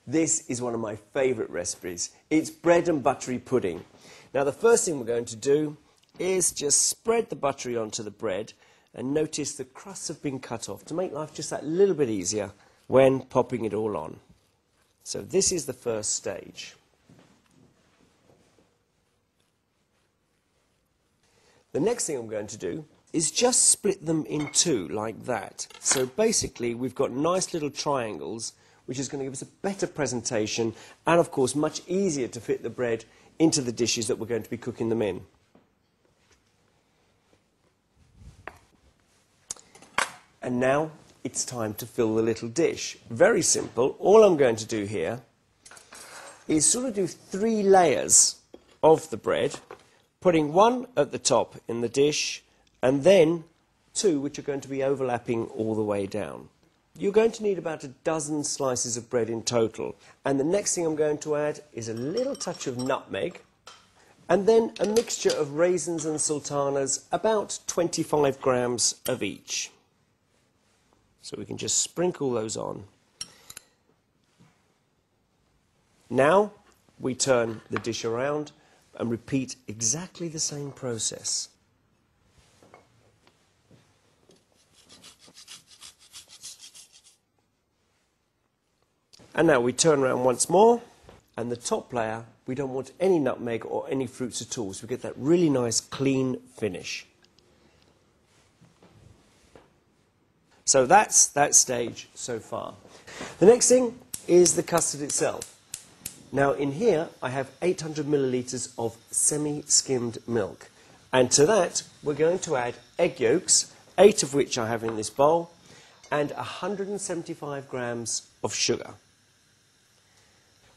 This is one of my favourite recipes. It's bread and buttery pudding. Now the first thing we're going to do is just spread the buttery onto the bread, and notice the crusts have been cut off to make life just that little bit easier when popping it all on. So this is the first stage. The next thing I'm going to do is just split them in two like that. So basically we've got nice little triangles, which is going to give us a better presentation and of course much easier to fit the bread into the dishes that we're going to be cooking them in. And now it's time to fill the little dish. Very simple. All I'm going to do here is sort of do 3 layers of the bread, putting one at the top in the dish and then 2 which are going to be overlapping all the way down. You're going to need about a dozen slices of bread in total. And the next thing I'm going to add is a little touch of nutmeg and then a mixture of raisins and sultanas, about 25 grams of each. So we can just sprinkle those on. Now we turn the dish around and repeat exactly the same process. And now we turn around once more, and the top layer, we don't want any nutmeg or any fruits at all, so we get that really nice clean finish. So that's that stage so far. The next thing is the custard itself. Now in here I have 800 millilitres of semi-skimmed milk, and to that we're going to add egg yolks, 8 of which I have in this bowl, and 175 grams of sugar.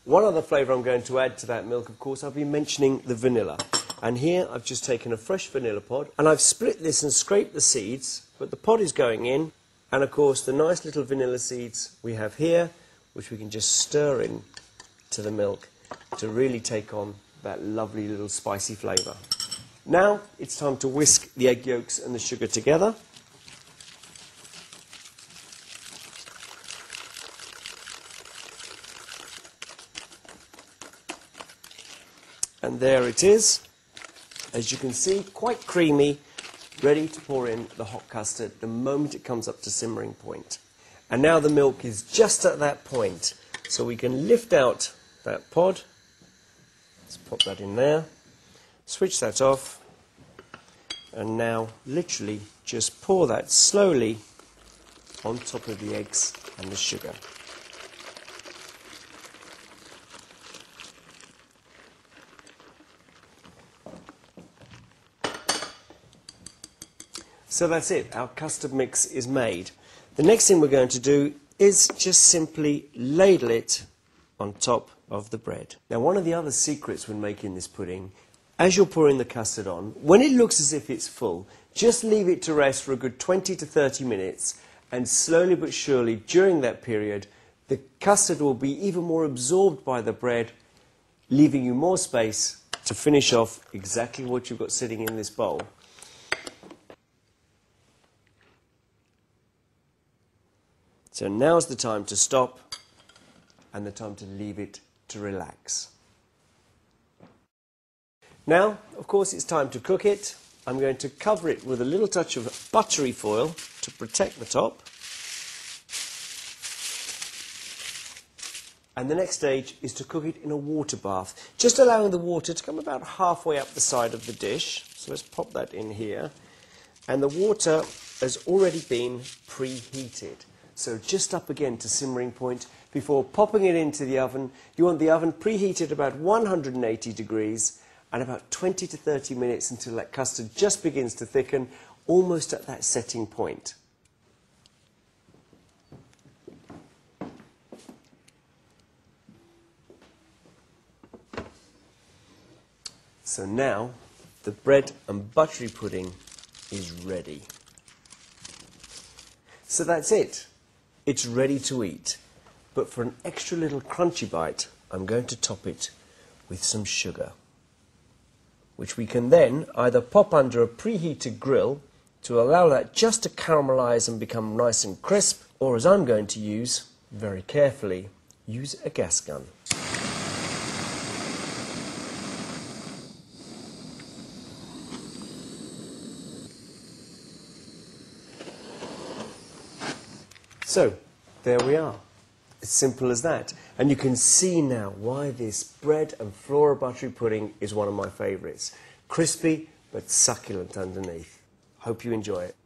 One other flavour I'm going to add to that milk, of course, I'll be mentioning the vanilla. And here I've just taken a fresh vanilla pod and I've split this and scraped the seeds, but the pod is going in. And of course the nice little vanilla seeds we have here, which we can just stir in to the milk to really take on that lovely little spicy flavour. Now it's time to whisk the egg yolks and the sugar together. And there it is. As you can see, quite creamy, ready to pour in the hot custard the moment it comes up to simmering point. And now the milk is just at that point, so we can lift out that pod. Let's pop that in there, switch that off, and now literally just pour that slowly on top of the eggs and the sugar. So that's it, our custard mix is made. The next thing we're going to do is just simply ladle it on top of the bread. Now one of the other secrets when making this pudding, as you're pouring the custard on, when it looks as if it's full, just leave it to rest for a good 20 to 30 minutes, and slowly but surely during that period the custard will be even more absorbed by the bread, leaving you more space to finish off exactly what you've got sitting in this bowl. So now's the time to stop and the time to leave it to relax. Now, of course, it's time to cook it. I'm going to cover it with a little touch of buttery foil to protect the top. And the next stage is to cook it in a water bath, just allowing the water to come about halfway up the side of the dish. So let's pop that in here. And the water has already been preheated. So just up again to simmering point before popping it into the oven. You want the oven preheated about 180 degrees and about 20 to 30 minutes until that custard just begins to thicken, almost at that setting point. So now the bread and buttery pudding is ready. So that's it. It's ready to eat, but for an extra little crunchy bite, I'm going to top it with some sugar, which we can then either pop under a preheated grill to allow that just to caramelize and become nice and crisp, or as I'm going to use, very carefully, use a gas gun. So, there we are. As simple as that. And you can see now why this bread and flora buttery pudding is one of my favourites. Crispy, but succulent underneath. Hope you enjoy it.